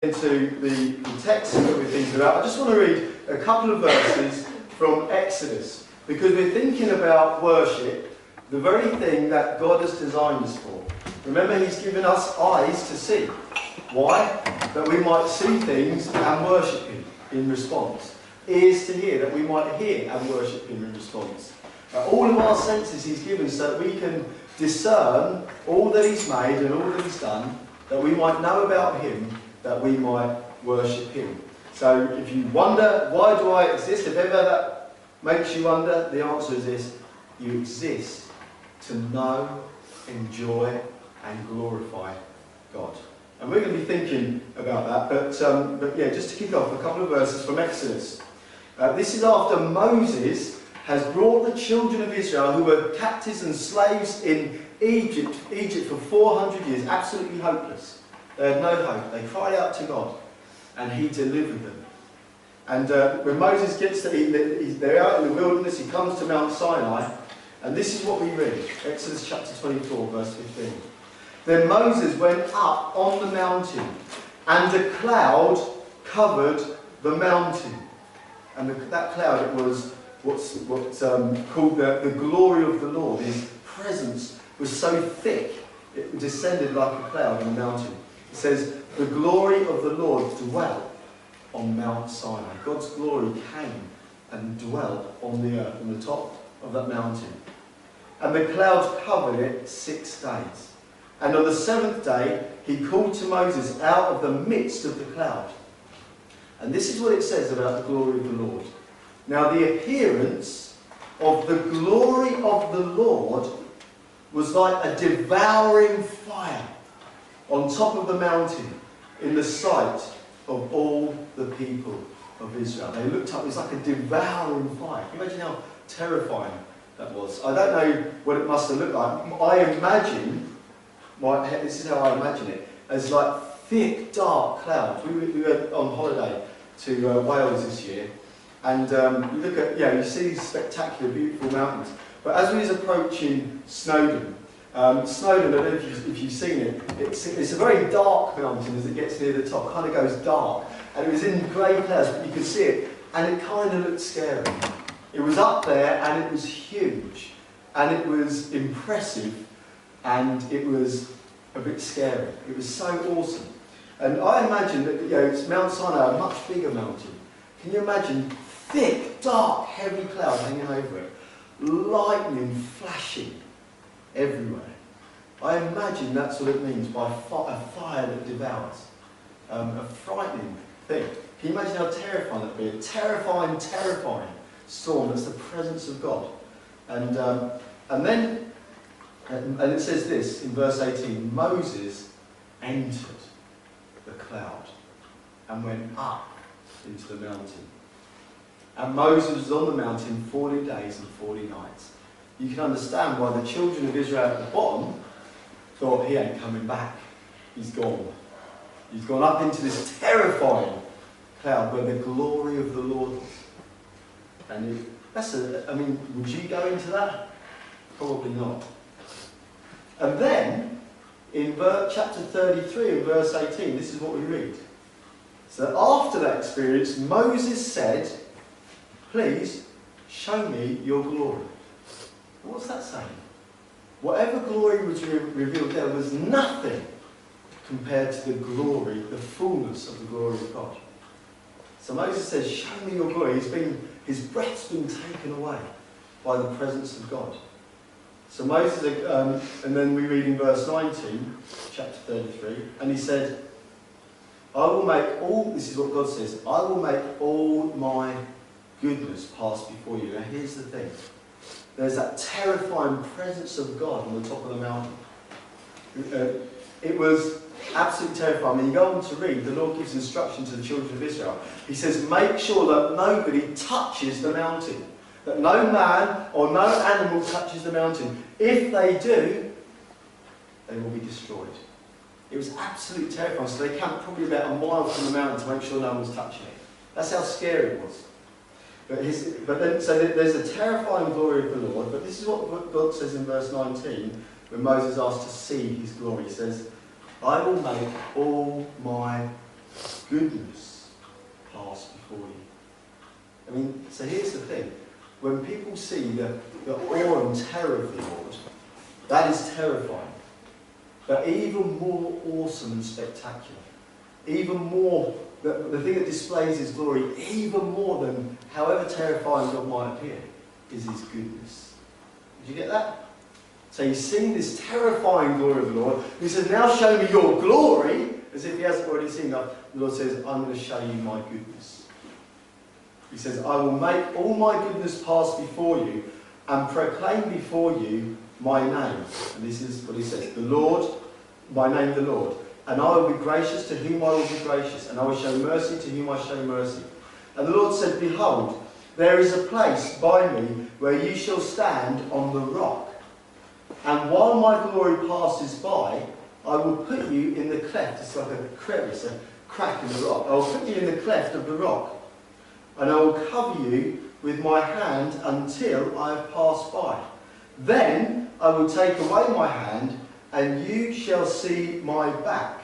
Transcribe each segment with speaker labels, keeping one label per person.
Speaker 1: Into the text that we're thinking about, I just want to read a couple of verses from Exodus, because we're thinking about worship, the very thing that God has designed us for. Remember, He's given us eyes to see. Why? That we might see things and worship Him in response. Ears to hear, that we might hear and worship Him in response. All of our senses He's given so that we can discern all that He's made and all that He's done, that we might know about Him, that we might worship Him. So if you wonder, why do I exist? If ever that makes you wonder, the answer is this: you exist to know, enjoy and glorify God. And we're going to be thinking about that, but yeah, just to kick off, a couple of verses from Exodus. This is after Moses has brought the children of Israel, who were captives and slaves in Egypt for 400 years, absolutely hopeless. They had no hope. They cried out to God, and He delivered them. And when Moses gets to, they're out in the wilderness, he comes to Mount Sinai, and this is what we read, Exodus chapter 24, verse 15. Then Moses went up on the mountain, and a cloud covered the mountain. And that cloud, it was what's called the glory of the Lord. His presence was so thick, it descended like a cloud on the mountain. It says, the glory of the Lord dwelt on Mount Sinai. God's glory came and dwelt on the earth, on the top of that mountain. And the cloud covered it 6 days. And on the 7th day, He called to Moses out of the midst of the cloud. And this is what it says about the glory of the Lord. Now the appearance of the glory of the Lord was like a devouring fire on top of the mountain in the sight of all the people of Israel. They looked up, it was like a devouring fire. Can you imagine how terrifying that was? I don't know what it must have looked like. I imagine, this is how I imagine it, as like thick, dark clouds. We went on holiday to Wales this year, and you look at, you see these spectacular, beautiful mountains. But as we was approaching Snowdon, I don't know if you've seen it, it's a very dark mountain as it gets near the top, kind of goes dark. And it was in grey clouds, but you could see it, and it kind of looked scary. It was up there, and it was huge, and it was impressive, and it was a bit scary. It was so awesome. And I imagine that, it's Mount Sinai, a much bigger mountain. Can you imagine thick, dark, heavy clouds hanging over it, lightning flashing everywhere? I imagine that's what it means by a fire that devours. A frightening thing. Can you imagine how terrifying that would be? A terrifying, terrifying storm. That's the presence of God. And it says this in verse 18, Moses entered the cloud and went up into the mountain. And Moses was on the mountain 40 days and 40 nights. You can understand why the children of Israel at the bottom thought, he ain't coming back. He's gone. He's gone up into this terrifying cloud where the glory of the Lord was. And would you go into that? Probably not. And then, in chapter 33 and verse 18, this is what we read. So after that experience, Moses said, please show me your glory. What's that saying? Whatever glory was revealed there was nothing compared to the glory, the fullness of the glory of God. So Moses says, show me your glory. His breath's been taken away by the presence of God. So Moses, and then we read in verse 19, chapter 33, and he said, I will make all, this is what God says, I will make all my goodness pass before you. Now here's the thing. There's that terrifying presence of God on the top of the mountain. It was absolutely terrifying. When you go on to read, the Lord gives instruction to the children of Israel. He says, make sure that nobody touches the mountain. That no man or no animal touches the mountain. If they do, they will be destroyed. It was absolutely terrifying. So they camped probably about a mile from the mountain to make sure no one was touching it. That's how scary it was. So there's a terrifying glory of the Lord, but this is what God says in verse 19, when Moses asked to see his glory. He says, I will make all my goodness pass before you. I mean, so here's the thing. When people see the awe and terror of the Lord, that is terrifying. But even more awesome and spectacular, even more, the thing that displays his glory, even more than however terrifying God might appear, is his goodness. Did you get that? So he's seen this terrifying glory of the Lord. He says, now show me your glory, as if he hasn't already seen that. The Lord says, I'm going to show you my goodness. He says, I will make all my goodness pass before you and proclaim before you my name. And this is what he says, the Lord, my name the Lord. And I will be gracious to whom I will be gracious, and I will show mercy to whom I show mercy. And the Lord said, behold, there is a place by me where you shall stand on the rock. And while my glory passes by, I will put you in the cleft. It's like a crevice, a crack in the rock. I will put you in the cleft of the rock. And I will cover you with my hand until I have passed by. Then I will take away my hand, and you shall see my back,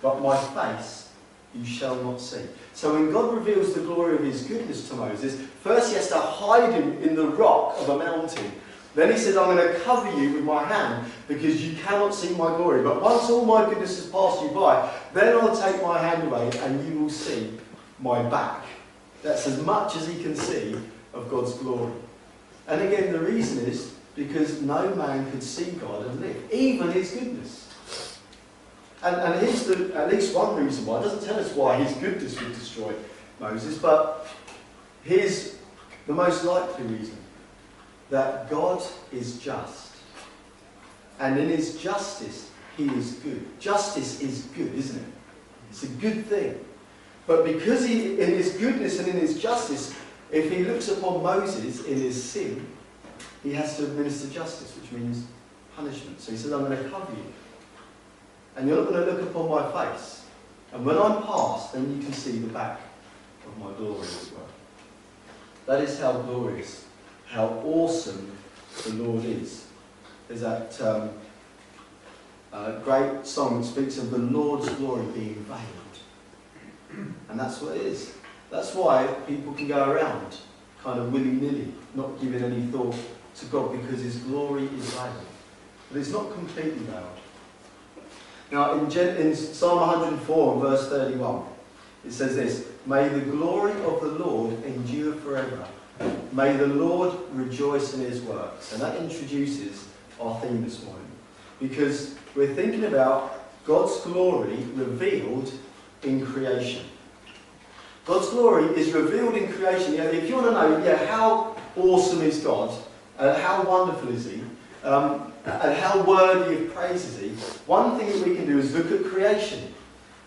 Speaker 1: but my face you shall not see. So when God reveals the glory of his goodness to Moses, first he has to hide him in the rock of a mountain. Then he says, I'm going to cover you with my hand because you cannot see my glory. But once all my goodness has passed you by, then I'll take my hand away and you will see my back. That's as much as he can see of God's glory. And again, the reason is because no man could see God and live, even his goodness. And here's at least one reason why. It doesn't tell us why his goodness would destroy Moses, but here's the most likely reason. That God is just. And in his justice, he is good. Justice is good, isn't it? It's a good thing. But because in his goodness and in his justice, if he looks upon Moses in his sin, he has to administer justice, which means punishment. So he says, I'm going to cover you. And you're not going to look upon my face. And when I'm past, then you can see the back of my glory as well. That is how glorious, how awesome the Lord is. There's that great song that speaks of the Lord's glory being veiled. And that's what it is. That's why people can go around kind of willy-nilly, not giving any thought to God, because his glory is veiled. But it's not completely veiled. Now in Psalm 104 and verse 31, it says this, may the glory of the Lord endure forever. May the Lord rejoice in his works. And that introduces our theme this morning. Because we're thinking about God's glory revealed in creation. God's glory is revealed in creation. If you want to know how awesome is God, how wonderful is he, and how worthy of praise is he, one thing that we can do is look at creation.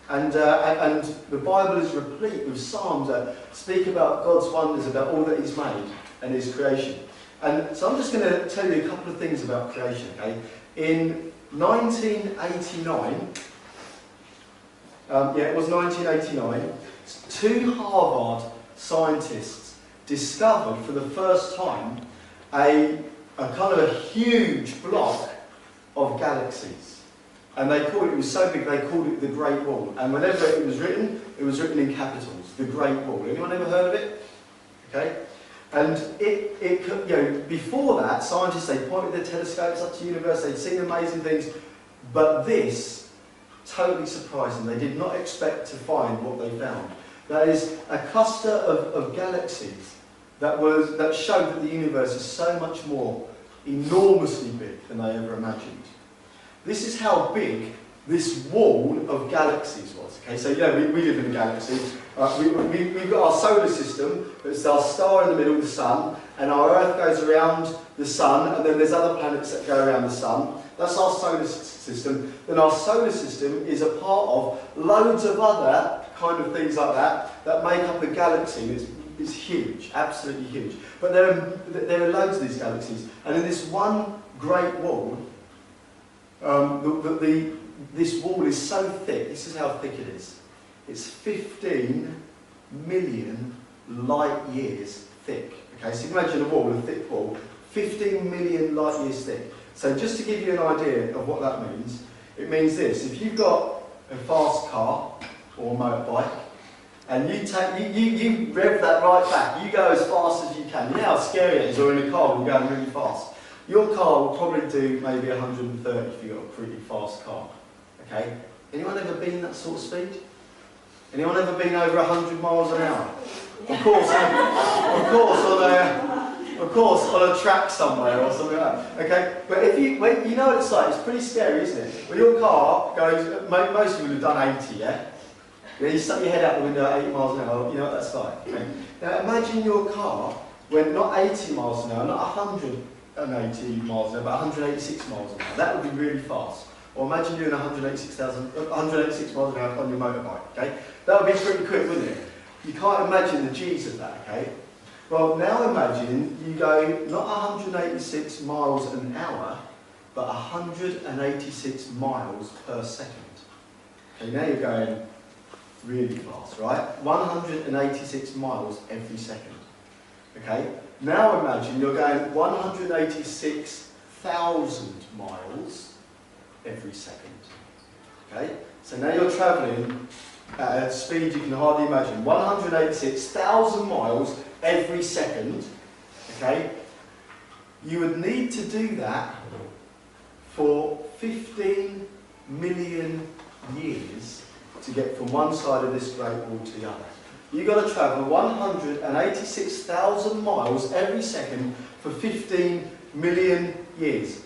Speaker 1: And the Bible is replete with psalms that speak about God's wonders, about all that he's made and his creation. And so I'm just going to tell you a couple of things about creation. Okay? In 1989, it was 1989, two Harvard scientists discovered for the first time a kind of a huge block of galaxies. And they called it was so big they called it the Great Wall. And whenever it was written in capitals, the Great Wall. Anyone ever heard of it? Okay? And before that, scientists, they pointed their telescopes up to the universe, they'd seen amazing things, but this totally surprised them. They did not expect to find what they found. That is a cluster of galaxies that showed that the universe is so much more enormously big than they ever imagined. This is how big this wall of galaxies was. Okay, so we live in a galaxy. We've got our solar system. It's our star in the middle, the sun, and our Earth goes around the sun, and then there's other planets that go around the sun. That's our solar system. Then our solar system is a part of loads of other kind of things like that make up a galaxy. It's huge, absolutely huge. But there are loads of these galaxies, and in this one great wall, this wall is so thick. This is how thick it is. It's 15 million light years thick. Okay, so imagine a wall, a thick wall, 15 million light years thick. So just to give you an idea of what that means, it means this. If you've got a fast car or a motorbike, and you rev that right back. You go as fast as you can. You know how scary it is, or in a car when you're going really fast. Your car will probably do maybe 130 if you've got a pretty fast car. Okay? Anyone ever been that sort of speed? Anyone ever been over 100 miles an hour? Of course, on a track somewhere or something like that. Okay, but you know what it's like. It's pretty scary, isn't it? Well, your car goes. Most of you would have done 80, yeah. Yeah, you stuck your head out the window at 8 miles an hour. You know what that's like. Okay? Now imagine your car went not 80 miles an hour, not 180 miles an hour, but 186 miles an hour. That would be really fast. Or imagine doing 186 miles an hour on your motorbike. Okay, that would be pretty quick, wouldn't it? You can't imagine the G's of that. Okay. Well, now imagine you go not 186 miles an hour, but 186 miles per second. Okay, now you're going really fast, right? 186 miles every second. Okay, now imagine you're going 186,000 miles every second. Okay, so now you're travelling at a speed you can hardly imagine. 186,000 miles every second. Okay, you would need to do that for 15 million years to get from one side of this Great Wall to the other. You've got to travel 186,000 miles every second for 15 million years.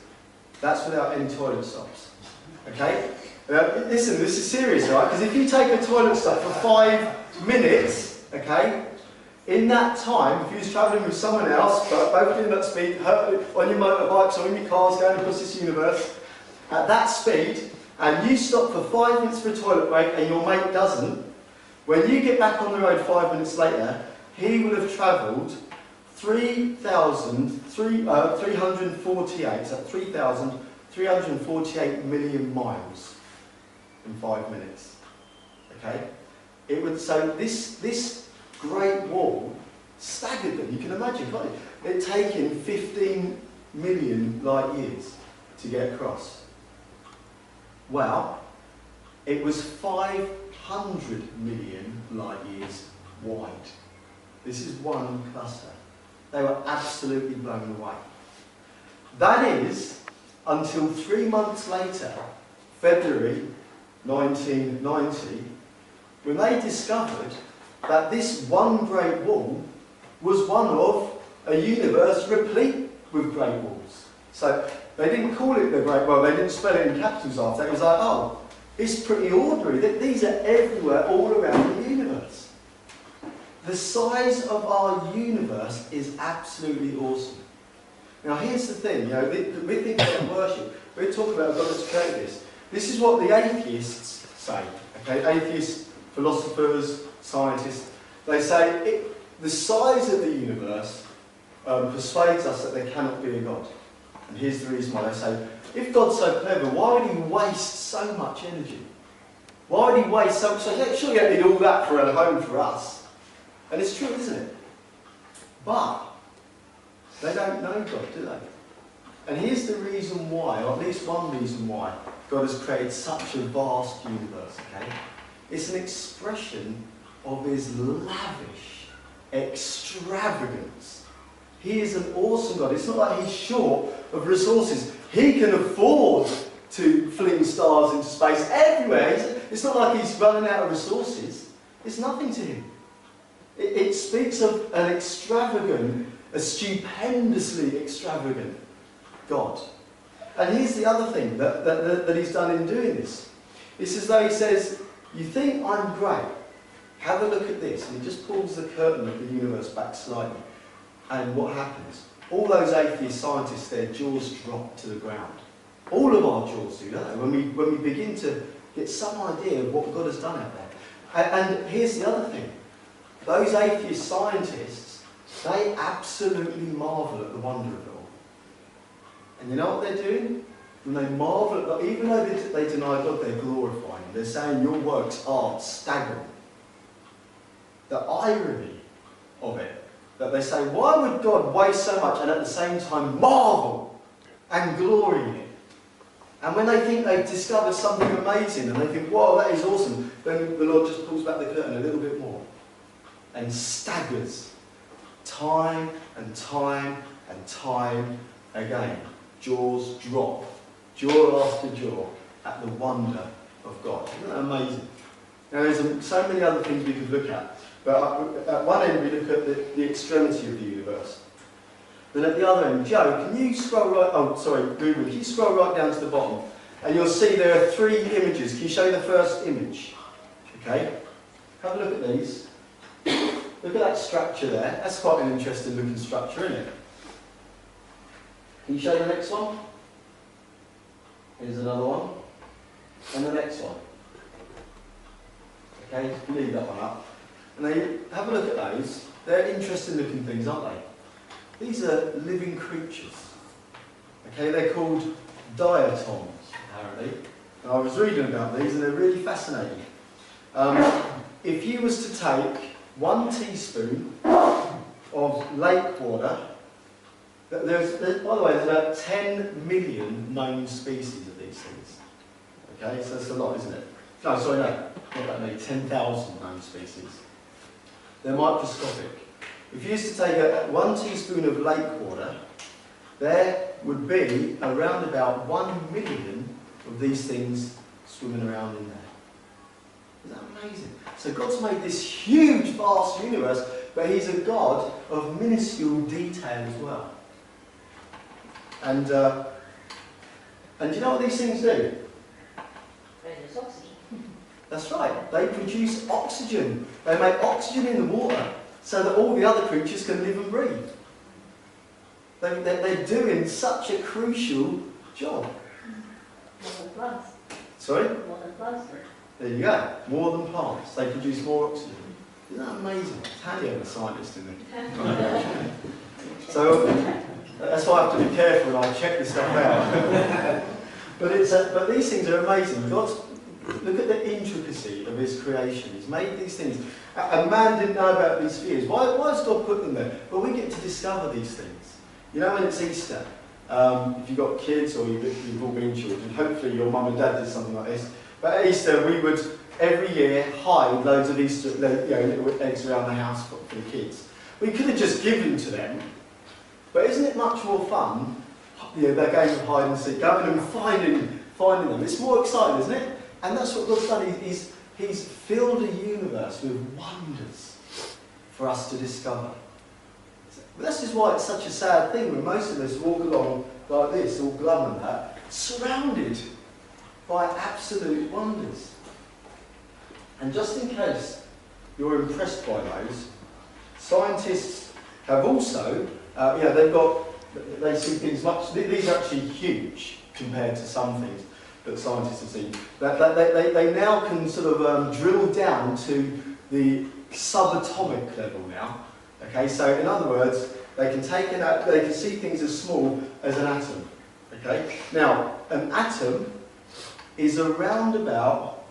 Speaker 1: That's without any toilet stops. Okay? Listen, this is serious, right? Because if you take a toilet stop for 5 minutes, okay, in that time, if you was travelling with someone else, but both doing that speed, on your motorbikes or in your cars going across this universe, at that speed, and you stop for 5 minutes for a toilet break and your mate doesn't, when you get back on the road 5 minutes later, he will have travelled 3,348 million miles in 5 minutes. Okay? It would, so this Great Wall staggered them. You can imagine, can't you? It taken 15 million light years to get across. Well, it was 500 million light years wide. This is one cluster. They were absolutely blown away. That is until 3 months later, February 1990, when they discovered that this one Great Wall was one of a universe replete with Great Walls. So they didn't call it the Great Wall, they didn't spell it in capitals after. It was like, oh, it's pretty ordinary. These are everywhere, all around the universe. The size of our universe is absolutely awesome. Now here's the thing, you know, we think about worship, we talk about God has created this. This is what the atheists say, okay? Atheists, philosophers, scientists, they say the size of the universe persuades us that there cannot be a God. And here's the reason why. They say, if God's so clever, why would he waste so much energy? Why would he waste so much? Surely you don't need all that for a home for us. And it's true, isn't it? But they don't know God, do they? And here's the reason why, or at least one reason why, God has created such a vast universe, okay? It's an expression of his lavish extravagance. He is an awesome God. It's not like he's short of resources. He can afford to fling stars into space everywhere. It's not like he's running out of resources. It's nothing to him. It speaks of an extravagant, a stupendously extravagant God. And here's the other thing that he's done in doing this. It's as though he says, you think I'm great? Have a look at this. And he just pulls the curtain of the universe back slightly. And what happens? All those atheist scientists, their jaws drop to the ground. All of our jaws do, don't they? When we begin to get some idea of what God has done out there. And here's the other thing. Those atheist scientists, they absolutely marvel at the wonder of it all. And you know what they're doing? When they marvel at God, even though they deny God, they're glorifying him. They're saying your works are staggering. The irony of it, that they say, why would God waste so much and at the same time marvel and glory in it? And when they think they've discovered something amazing and they think, whoa, that is awesome, then the Lord just pulls back the curtain a little bit more and staggers time and time and time again. Jaws drop, jaw after jaw, at the wonder of God. Isn't that amazing? Now there's so many other things we could look at, but at one end we look at the extremity of the universe. Then at the other end, Joe, can you scroll right, oh sorry, Google, can you scroll right down to the bottom? And you'll see there are 3 images. Can you show the first image? Okay, have a look at these. Look at that structure there. That's quite an interesting looking structure, isn't it? Can you show the next one? Here's another one. And the next one. Okay, leave that one up. And they have a look at those. They're interesting looking things, aren't they? These are living creatures. Okay, they're called diatoms, apparently. And I was reading about these and they're really fascinating. If you was to take 1 teaspoon of lake water, there's, by the way, there's about 10 million known species of these things. Okay, so that's a lot, isn't it? No, sorry, no, not that many, 10,000 known species. They're microscopic. If you used to take 1 teaspoon of lake water, there would be around about 1 million of these things swimming around in there. Isn't that amazing? So God's made this huge, vast universe, but He's a God of minuscule detail as well. And you know what these things do?
Speaker 2: Produce oxygen.
Speaker 1: That's right. They produce oxygen. They make oxygen in the water so that all the other creatures can live and breathe. They're doing such a crucial job.
Speaker 2: More than plants.
Speaker 1: Sorry?
Speaker 2: More than plants.
Speaker 1: There you go. More than plants. They produce more oxygen. Isn't that amazing? Tanya, the scientist, isn't it? So that's why I have to be careful when I check this stuff out. But these things are amazing. God's, look at the intricacy of His creation. He's made these things. And man didn't know about these spheres. Why has God put them there? Well, we get to discover these things. You know, when it's Easter, if you've got kids or you've all been children, hopefully your mum and dad did something like this. But at Easter, we would every year hide loads of Easter, little eggs around the house for the kids. We could have just given to them, but isn't it much more fun? That game of hide and seek, going and finding them. It's more exciting, isn't it? And that's what God's done. He's filled a universe with wonders for us to discover. But that's just why it's such a sad thing when most of us walk along like this, all glum and that, surrounded by absolute wonders. And just in case you're impressed by those, scientists have also, they see things much, these are actually huge compared to some things that scientists have seen. They now can sort of drill down to the subatomic level now. Okay, so in other words, they can see things as small as an atom. Okay, now an atom is around about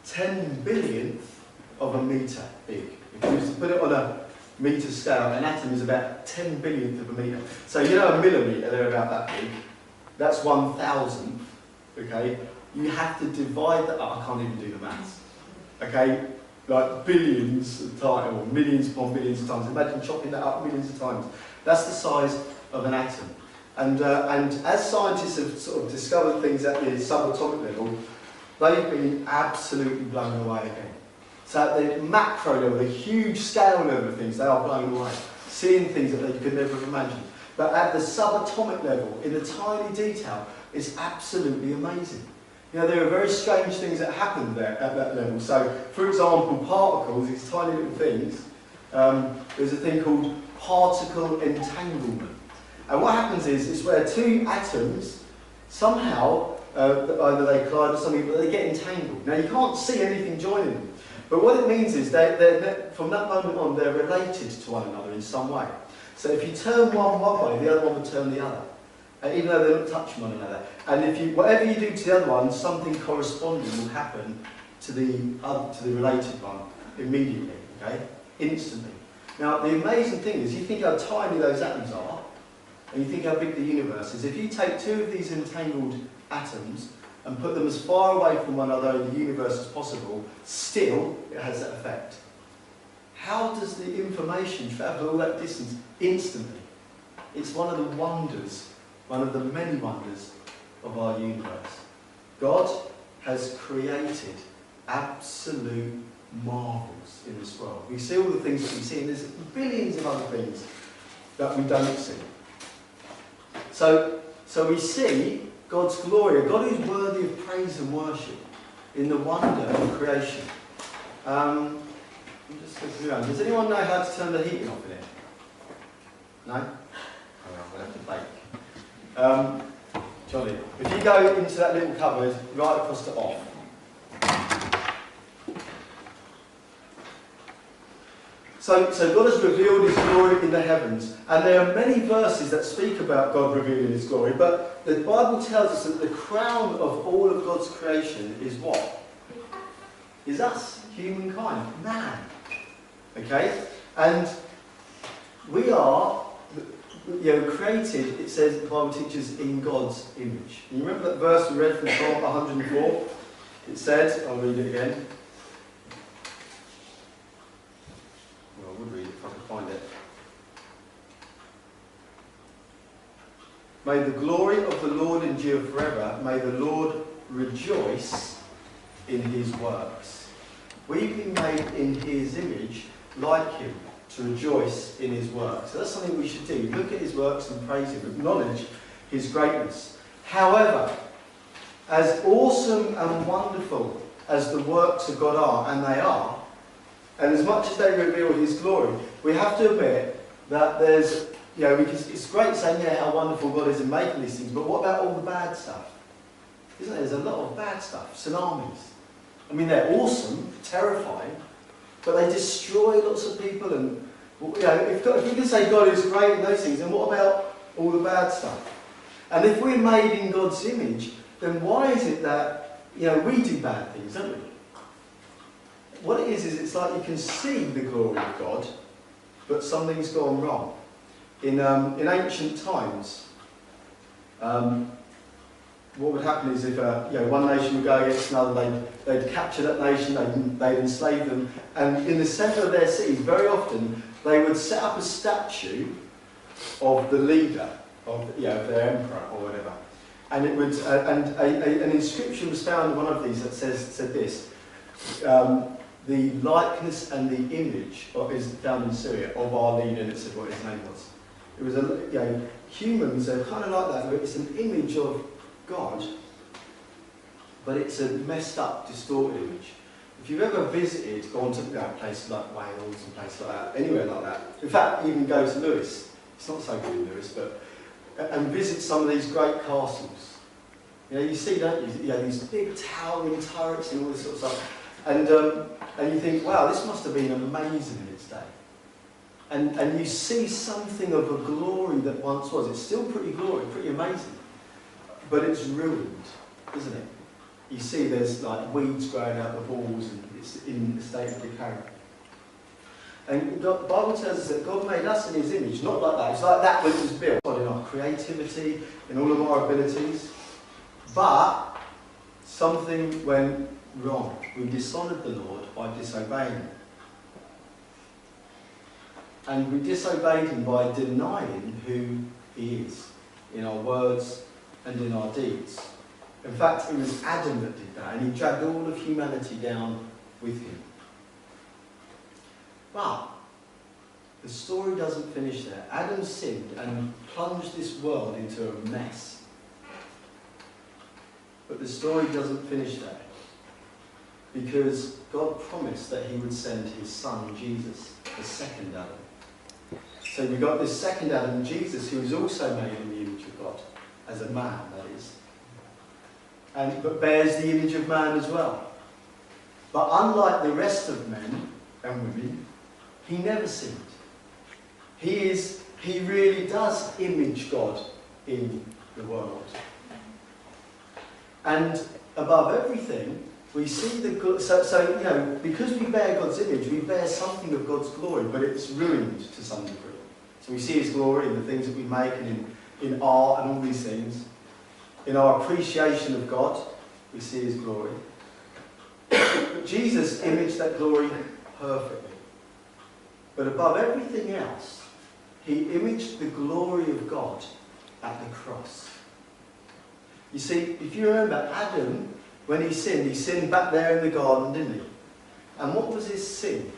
Speaker 1: 10 billionth of a metre big. If you was to put it on a metre scale, an atom is about 10 billionth of a metre. So you know a millimetre, they're about that big. That's 1,000th. Okay, you have to divide that up. I can't even do the maths. Okay, like billions of times, or millions upon millions of times. Imagine chopping that up millions of times. That's the size of an atom. And as scientists have sort of discovered things at the subatomic level, they've been absolutely blown away again. So at the macro level, the huge scale level of things, they are blown away, seeing things that they could never have imagined. But at the subatomic level, in the tiny detail, it's absolutely amazing. You know, there are very strange things that happen there at that level. So, for example, particles, these tiny little things, there's a thing called particle entanglement. And what happens is, it's where 2 atoms, somehow, either they collide or something, but they get entangled. Now, you can't see anything joining them. But what it means is, from that moment on, they're related to one another in some way. So if you turn one way, the other one will turn the other. Even though they don't touch one another. And whatever you do to the other one, something corresponding will happen to the related one immediately, okay? Instantly. Now, the amazing thing is, you think how tiny those atoms are, and you think how big the universe is. If you take 2 of these entangled atoms and put them as far away from one another in the universe as possible, still it has that effect. How does the information travel all that distance instantly? It's one of the wonders, one of the many wonders of our universe. God has created absolute marvels in this world. We see all the things that we see, and there's billions of other things that we don't see. So we see God's glory, a God who's worthy of praise and worship in the wonder of creation. I'm just looking around. Does anyone know how to turn the heating off in here? No? Oh, well, we'll have to bake. Johnny, if you go into that little cupboard right across to off. So God has revealed His glory in the heavens, and there are many verses that speak about God revealing His glory, but the Bible tells us that the crown of all of God's creation is what? Is us, humankind, man. Okay? And we are, created, it says, the Bible teaches, in God's image. You remember that verse we read from Psalm 104? It said, I'll read it again. Well, I would read it if I could find it. May the glory of the Lord endure forever. May the Lord rejoice in His works. We've been made in His image, like Him, to rejoice in His works. So that's something we should do. Look at His works and praise Him, acknowledge His greatness. However, as awesome and wonderful as the works of God are, and they are, and as much as they reveal His glory, we have to admit that there's, because it's great saying, how wonderful God is in making these things, but what about all the bad stuff? Isn't there? There's a lot of bad stuff, tsunamis. I mean, they're awesome, terrifying, but they destroy lots of people. And if you can say God is great in those things, then what about all the bad stuff? And if we're made in God's image, then why is it that we do bad things, don't we? What it is it's like you can see the glory of God, but something's gone wrong. In ancient times, what would happen is if one nation would go against another, they'd capture that nation, they'd enslave them, and in the centre of their cities, very often, they would set up a statue of the leader, of their emperor or whatever. And it would, an inscription was found in one of these that said this: the likeness and the image is found in Syria of our leader, and it said what his name was. It was humans are kind of like that, but it's an image of God, but it's a messed up, distorted image. If you've ever visited, gone to places like Wales and places like that, anywhere like that, in fact, even go to Lewis, it's not so good in Lewis, but and visit some of these great castles. You see, don't you? These big towering turrets and all this sort of stuff, and you think, wow, this must have been amazing in its day. And you see something of a glory that once was. It's still pretty glorious, pretty amazing. But it's ruined, isn't it? You see there's like weeds growing out the walls and it's in a state of decay. And the Bible tells us that God made us in His image, not like that. It's like that which was built in our creativity, in all of our abilities. But something went wrong. We dishonoured the Lord by disobeying Him. And we disobeyed Him by denying who He is in our words and in our deeds. In fact, it was Adam that did that, and he dragged all of humanity down with him. But the story doesn't finish there. Adam sinned and plunged this world into a mess. But the story doesn't finish there, because God promised that He would send His Son, Jesus, the second Adam. So we've got this second Adam, Jesus, who is also made in the image of God, as a man, that is. But bears the image of man as well. But unlike the rest of men and women, he never sinned. He really does image God in the world. And above everything, we see the good. So because we bear God's image, we bear something of God's glory, but it's ruined to some degree. So we see His glory in the things that we make and in art and all these things. In our appreciation of God, we see his glory. But Jesus imaged that glory perfectly. But above everything else, he imaged the glory of God at the cross. You see, if you remember, Adam, when he sinned back there in the garden, didn't he? And what was his sin?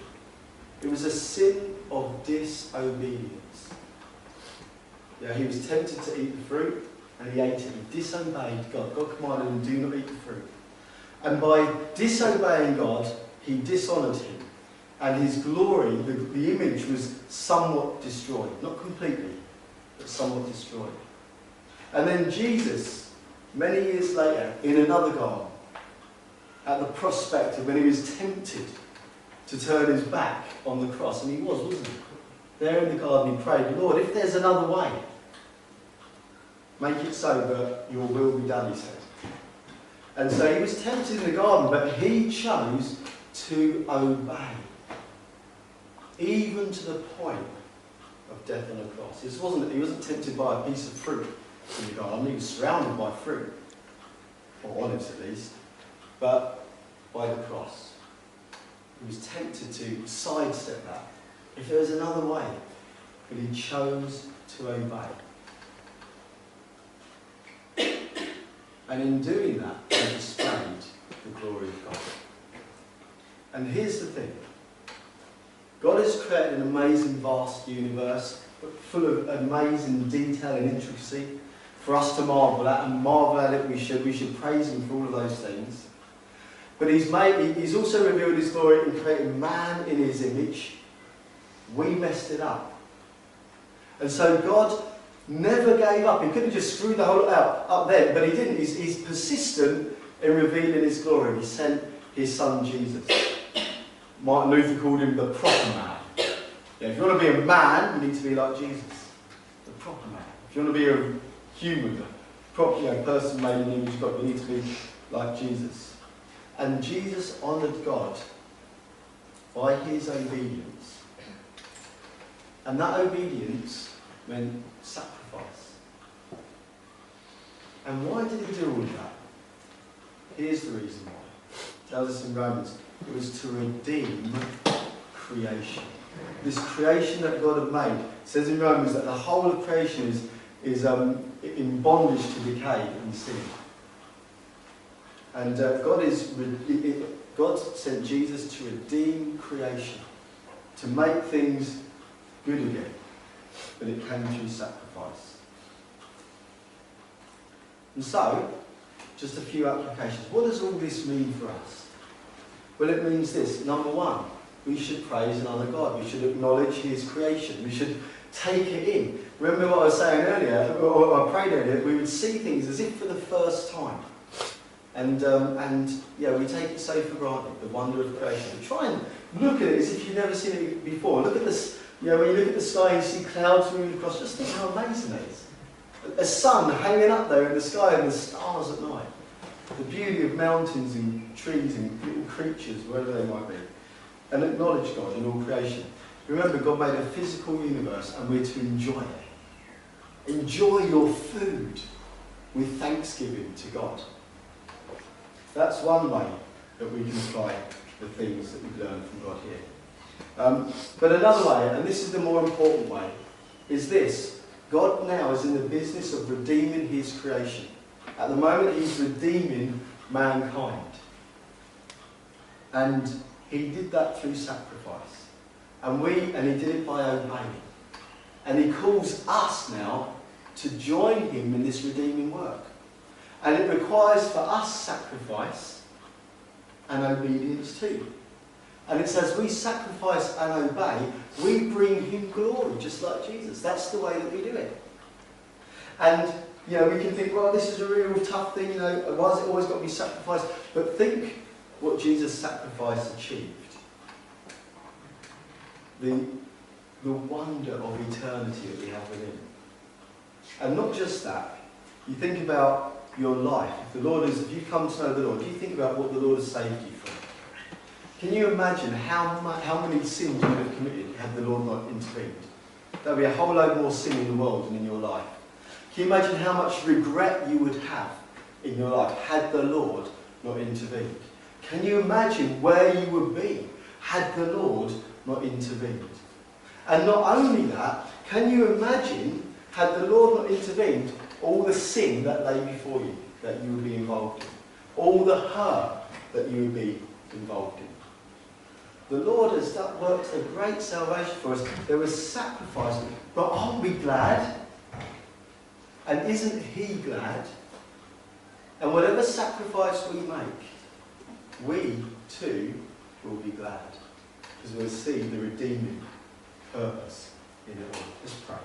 Speaker 1: It was a sin of disobedience. Yeah, he was tempted to eat the fruit, and he ate it. He disobeyed God. God commanded him, do not eat the fruit. And by disobeying God, he dishonoured him. And his glory, the image, was somewhat destroyed. Not completely, but somewhat destroyed. And then Jesus, many years later, in another garden, at the prospect of when he was tempted to turn his back on the cross, and he was, wasn't he? There in the garden he prayed, Lord, if there's another way, make it so that your will be done, he said. And so he was tempted in the garden, but he chose to obey. Even to the point of death on the cross. He wasn't tempted by a piece of fruit in the garden. He was surrounded by fruit, or olives at least, but by the cross. He was tempted to sidestep that. If there was another way, but he chose to obey. And in doing that, he displayed the glory of God. And here's the thing. God has created an amazing, vast universe, full of amazing detail and intricacy for us to marvel at, and marvel at it we should praise him for all of those things. But he's also revealed his glory in creating man in his image. We messed it up. And so God never gave up. He could have just screwed the whole lot up then, but he didn't. He's persistent in revealing his glory. He sent his son Jesus. Martin Luther called him the proper man. Yeah, if you want to be a man, you need to be like Jesus. The proper man. If you want to be a human, a proper person made in the image of God, you need to be like Jesus. And Jesus honoured God by his obedience. And that obedience meant sacrifice. And why did he do all of that? Here's the reason why. It tells us in Romans. It was to redeem creation. This creation that God had made. It says in Romans that the whole of creation is in bondage to decay and sin. And God sent Jesus to redeem creation, to make things good again. But it came through sacrifice. And so, just a few applications. What does all this mean for us? Well, it means this. Number one, we should praise and honour God. We should acknowledge his creation. We should take it in. Remember what I was saying earlier, or I prayed earlier, we would see things as if for the first time. And we take it so for granted, the wonder of creation. We try and look at it as if you've never seen it before. Look at this, when you look at the sky and you see clouds moving across, just think how amazing it is. A sun hanging up there in the sky and the stars at night. The beauty of mountains and trees and little creatures, wherever they might be. And acknowledge God in all creation. Remember, God made a physical universe and we're to enjoy it. Enjoy your food with thanksgiving to God. That's one way that we can apply the things that we've learned from God here. But another way, and this is the more important way, is this. God now is in the business of redeeming his creation. At the moment, he's redeeming mankind. And he did that through sacrifice. And he did it by obeying. And he calls us now to join him in this redeeming work. And it requires for us sacrifice and obedience too. And it's as we sacrifice and obey, we bring him glory, just like Jesus. That's the way that we do it. And we can think, well, this is a real tough thing, why has it always got to be sacrificed? But think what Jesus' sacrifice achieved. The wonder of eternity that we have within. And not just that, you think about your life. If you come to know the Lord, do you think about what the Lord has saved you from? Can you imagine how many sins you would have committed had the Lord not intervened? There would be a whole load more sin in the world than in your life. Can you imagine how much regret you would have in your life had the Lord not intervened? Can you imagine where you would be had the Lord not intervened? And not only that, can you imagine, had the Lord not intervened, all the sin that lay before you, that you would be involved in? All the hurt that you would be involved in? The Lord has worked a great salvation for us. There was sacrifice. But aren't we glad? And isn't He glad? And whatever sacrifice we make, we too will be glad. Because we'll see the redeeming purpose in it all. Let's pray.